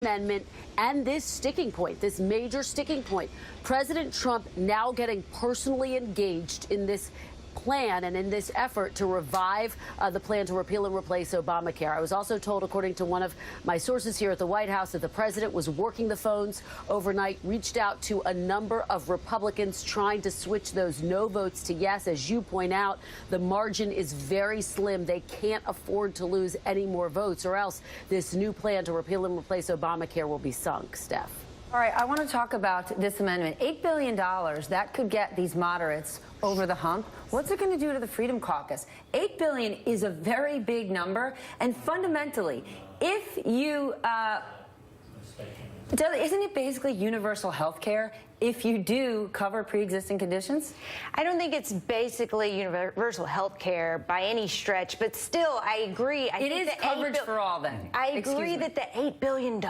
Amendment and this sticking point, this major sticking point. President Trump now getting personally engaged in this plan and in this effort to revive the plan to repeal and replace Obamacare. I was also told, according to one of my sources here at the White House, that the president was working the phones overnight, reached out to a number of Republicans trying to switch those no votes to yes. As you point out, the margin is very slim. They can't afford to lose any more votes, or else this new plan to repeal and replace Obamacare will be sunk. Steph. All right, I want to talk about this amendment. $8 billion, that could get these moderates over the hump. What's it going to do to the Freedom Caucus? $8 billion is a very big number, and fundamentally, if you isn't it basically universal health care if you do cover pre-existing conditions? I don't think it's basically universal health care by any stretch, but still, I agree. It is coverage for all, then. I agree that the $8 billion,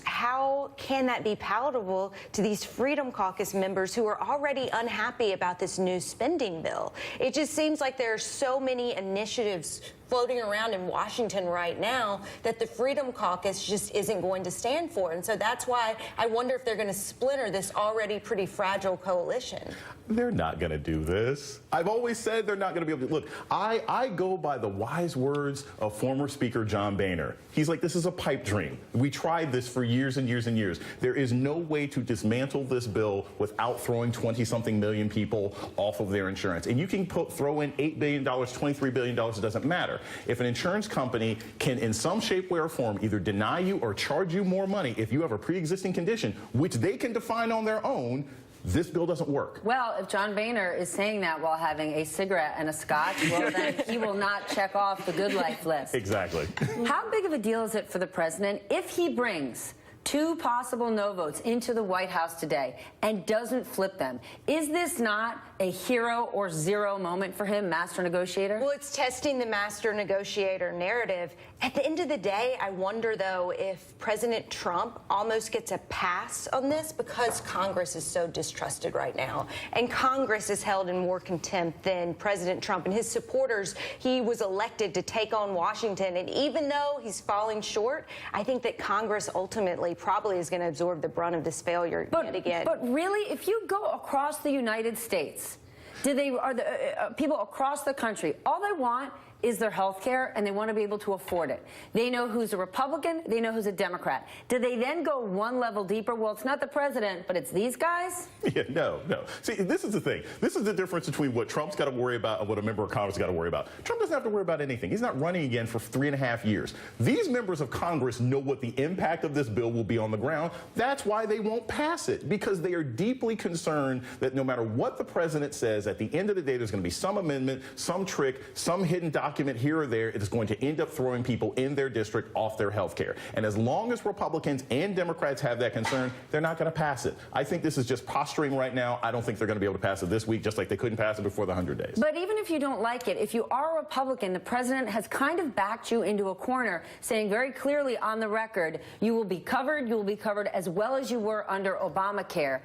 how can that be palatable to these Freedom Caucus members who are already unhappy about this new spending bill? It just seems like there are so many initiatives floating around in Washington right now that the Freedom Caucus just isn't going to stand for. And so that's why I wonder if they're going to splinter this already pretty fragile coalition. They're not going to do this. I've always said they're not going to be able to. Look, I go by the wise words of former Speaker John Boehner. He's like, this is a pipe dream. We tried this for years and years and years. There is no way to dismantle this bill without throwing 20-something million people off of their insurance. And you can throw in $8 billion, $23 billion, it doesn't matter. If an insurance company can, in some shape, way, or form, either deny you or charge you more money if you have a pre-existing condition, which they can define on their own, this bill doesn't work. Well, if John Boehner is saying that while having a cigarette and a scotch, well, then he will not check off the good life list. Exactly. How big of a deal is it for the president if he brings 2 possible no votes into the White House today and doesn't flip them? Is this not a hero or zero moment for him, master negotiator? Well, it's testing the master negotiator narrative. At the end of the day, I wonder, though, if President Trump almost gets a pass on this because Congress is so distrusted right now. And Congress is held in more contempt than President Trump and his supporters. He was elected to take on Washington. And even though he's falling short, I think that Congress ultimately probably is going to absorb the brunt of this failure yet again. But really, if you go across the United States, are the people across the country, all they want is their health care, and they want to be able to afford it. They know who's a Republican, they know who's a Democrat. Do they then go one level deeper? Well, it's not the president, but it's these guys? Yeah, no. See, this is the thing. This is the difference between what Trump's got to worry about and what a member of Congress got to worry about. Trump doesn't have to worry about anything. He's not running again for 3.5 years. These members of Congress know what the impact of this bill will be on the ground. That's why they won't pass it, because they are deeply concerned that no matter what the president says, at the end of the day, there's going to be some amendment, some trick, some hidden document here or there. It is going to end up throwing people in their district off their health care. And as long as Republicans and Democrats have that concern, they're not going to pass it. I think this is just posturing right now. I don't think they're going to be able to pass it this week, just like they couldn't pass it before the 100 days. But even if you don't like it, if you are a Republican, the president has kind of backed you into a corner, saying very clearly on the record, you will be covered as well as you were under Obamacare.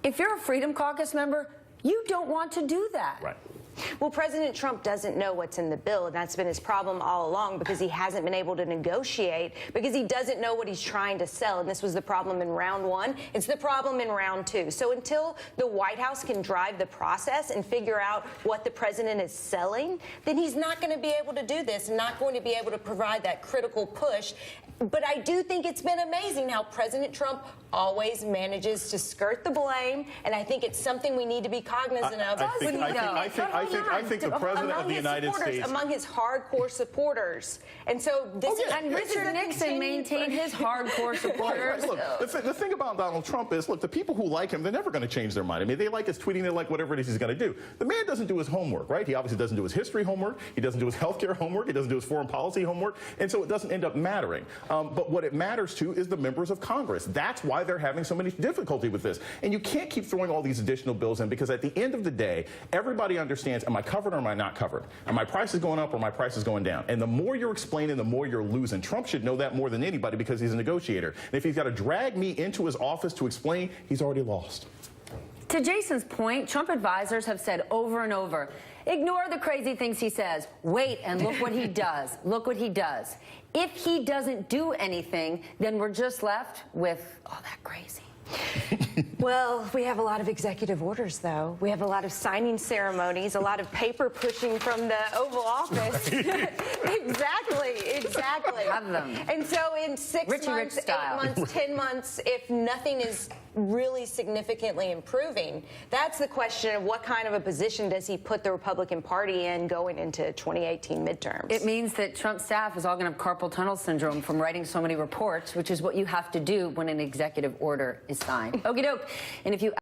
If you're a Freedom Caucus member, you don't want to do that. Right. Well, President Trump doesn't know what's in the bill, and that's been his problem all along, because he hasn't been able to negotiate, because he doesn't know what he's trying to sell. And this was the problem in round 1. It's the problem in round 2. So until the White House can drive the process and figure out what the president is selling, then he's not going to be able to do this, not going to be able to provide that critical push. But I do think it's been amazing how President Trump always manages to skirt the blame, and I think it's something we need to be cognizant of. I think the president of the United States, among his hardcore supporters, and so this is. And Richard Nixon maintained his hardcore supporters. Look, the thing about Donald Trump is, look, the people who like him, they're never going to change their mind. I mean, they like his tweeting, they like whatever it is he's going to do. The man doesn't do his homework, right? He obviously doesn't do his history homework. He doesn't do his healthcare homework. He doesn't do his foreign policy homework, and so it doesn't end up mattering. But what it matters to is the members of Congress. That's why they're having so much difficulty with this. And you can't keep throwing all these additional bills in, because at the end of the day, everybody understands, am I covered or am I not covered? Are my prices going up or my prices going down? And the more you're explaining, the more you're losing. Trump should know that more than anybody, because he's a negotiator. And if he's got to drag me into his office to explain, he's already lost. To Jason's point, Trump advisors have said over and over, Ignore the crazy things he says. Wait and look what he does. Look what he does. If he doesn't do anything, then we're just left with all that crazy. Well, we have a lot of executive orders, though. We have a lot of signing ceremonies, a lot of paper pushing from the Oval Office. Exactly. Have them. And so in 6 Richie months, Rich 8 style. months, 10 months, if nothing is really significantly improving, that's the question of what kind of a position does he put the Republican Party in going into 2018 midterms. It means that Trump's staff is all going to have carpal tunnel syndrome from writing so many reports, which is what you have to do when an executive order is signed. Okie doke. And if you